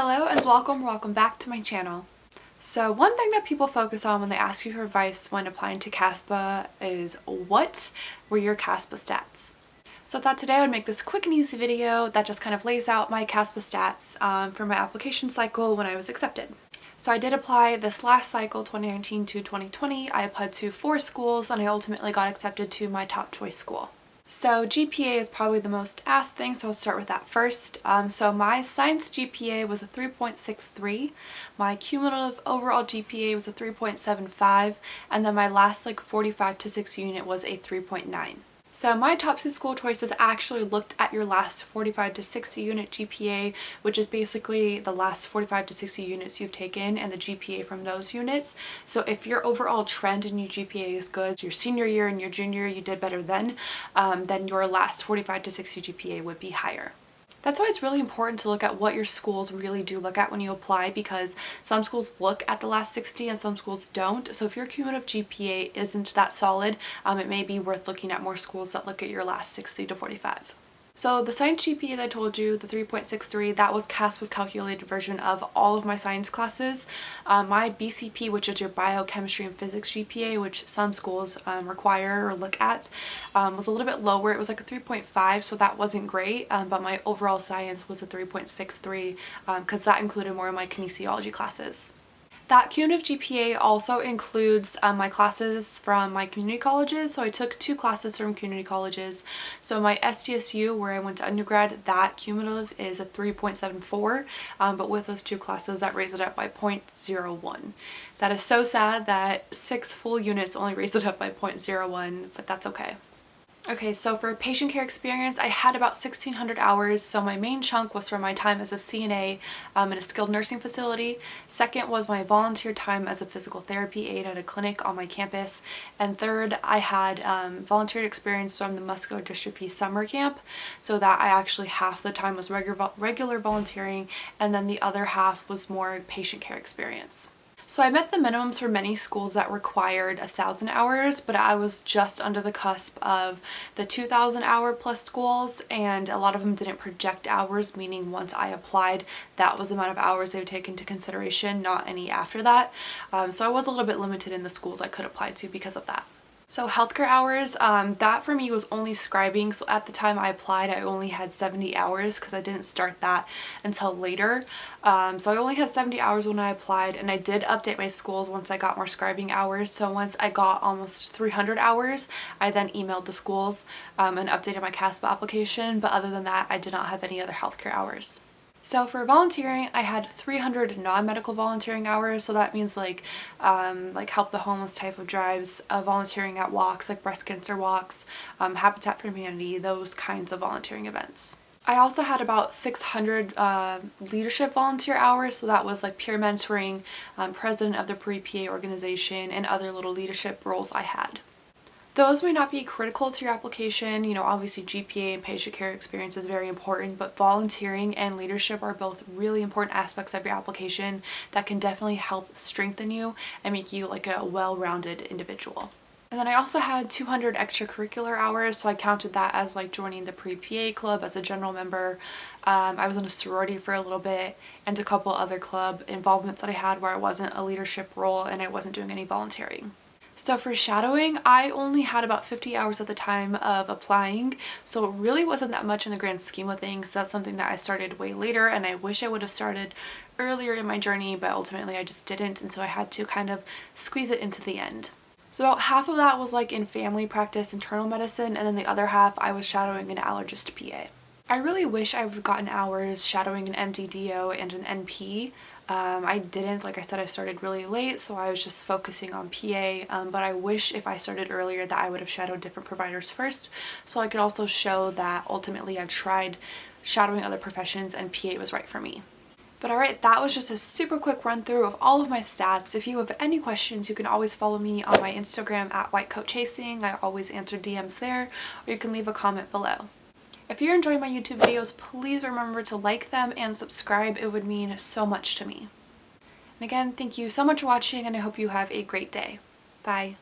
Hello and welcome back to my channel. So one thing that people focus on when they ask you for advice when applying to CASPA is what were your CASPA stats? So I thought today I would make this quick and easy video that just kind of lays out my CASPA stats for my application cycle when I was accepted. So I did apply this last cycle, 2019 to 2020. I applied to 4 schools and I ultimately got accepted to my top choice school. So GPA is probably the most asked thing, so I'll start with that first. So my science GPA was a 3.63, my cumulative overall GPA was a 3.75, and then my last 45 to 60 unit was a 3.9. So my top 2 school choices actually looked at your last 45 to 60 unit GPA, which is basically the last 45 to 60 units you've taken and the GPA from those units. So if your overall trend in your GPA is good, your senior year and your junior year you did better then your last 45 to 60 GPA would be higher. That's why it's really important to look at what your schools really do look at when you apply, because some schools look at the last 60 and some schools don't. So if your cumulative GPA isn't that solid, it may be worth looking at more schools that look at your last 60 to 45. So the science GPA that I told you, the 3.63, that was CASPA's calculated version of all of my science classes. My BCP, which is your biochemistry and physics GPA, which some schools require or look at, was a little bit lower. It was like a 3.5, so that wasn't great, but my overall science was a 3.63 because that included more of my kinesiology classes. That cumulative GPA also includes my classes from my community colleges. So I took 2 classes from community colleges. So my SDSU, where I went to undergrad, that cumulative is a 3.74, but with those 2 classes that raised it up by 0.01. That is so sad that 6 full units only raised it up by 0.01, but that's okay. Okay, so for patient care experience, I had about 1,600 hours. So my main chunk was from my time as a CNA in a skilled nursing facility. Second was my volunteer time as a physical therapy aide at a clinic on my campus. And third, I had volunteer experience from the muscular dystrophy summer camp. So that I actually half the time was regular volunteering, and then the other half was more patient care experience. So I met the minimums for many schools that required 1,000 hours, but I was just under the cusp of the 2,000 hour plus schools, and a lot of them didn't project hours, meaning once I applied, that was the amount of hours they would take into consideration, not any after that. So I was a little bit limited in the schools I could apply to because of that. So healthcare hours, that for me was only scribing. So at the time I applied, I only had 70 hours because I didn't start that until later. So I only had 70 hours when I applied, and I did update my schools once I got more scribing hours. So once I got almost 300 hours, I then emailed the schools and updated my CASPA application. But other than that, I did not have any other healthcare hours. So for volunteering, I had 300 non-medical volunteering hours. So that means like help the homeless type of drives, volunteering at walks like breast cancer walks, Habitat for Humanity, those kinds of volunteering events. I also had about 600 leadership volunteer hours. So that was like peer mentoring, president of the pre-PA organization, and other little leadership roles I had. Those may not be critical to your application. You know, obviously GPA and patient care experience is very important, but volunteering and leadership are both really important aspects of your application that can definitely help strengthen you and make you like a well-rounded individual. And then I also had 200 extracurricular hours, so I counted that as like joining the pre-PA club as a general member. I was in a sorority for a little bit, and a couple other club involvements that I had where I wasn't a leadership role and I wasn't doing any volunteering. So for shadowing, I only had about 50 hours at the time of applying, so it really wasn't that much in the grand scheme of things. That's something that I started way later, and I wish I would have started earlier in my journey, but ultimately I just didn't, and so I had to kind of squeeze it into the end. So about half of that was like in family practice, internal medicine, and then the other half I was shadowing an allergist PA. I really wish I would have gotten hours shadowing an MDDO and an NP. I didn't, like I said, I started really late, so I was just focusing on PA, but I wish if I started earlier that I would have shadowed different providers first, so I could also show that ultimately I've tried shadowing other professions and PA was right for me. But alright, that was just a super quick run through of all of my stats. If you have any questions, you can always follow me on my Instagram at whitecoatchasing. I always answer DMs there, or you can leave a comment below. If you're enjoying my YouTube videos, please remember to like them and subscribe. It would mean so much to me. And again, thank you so much for watching, and I hope you have a great day. Bye.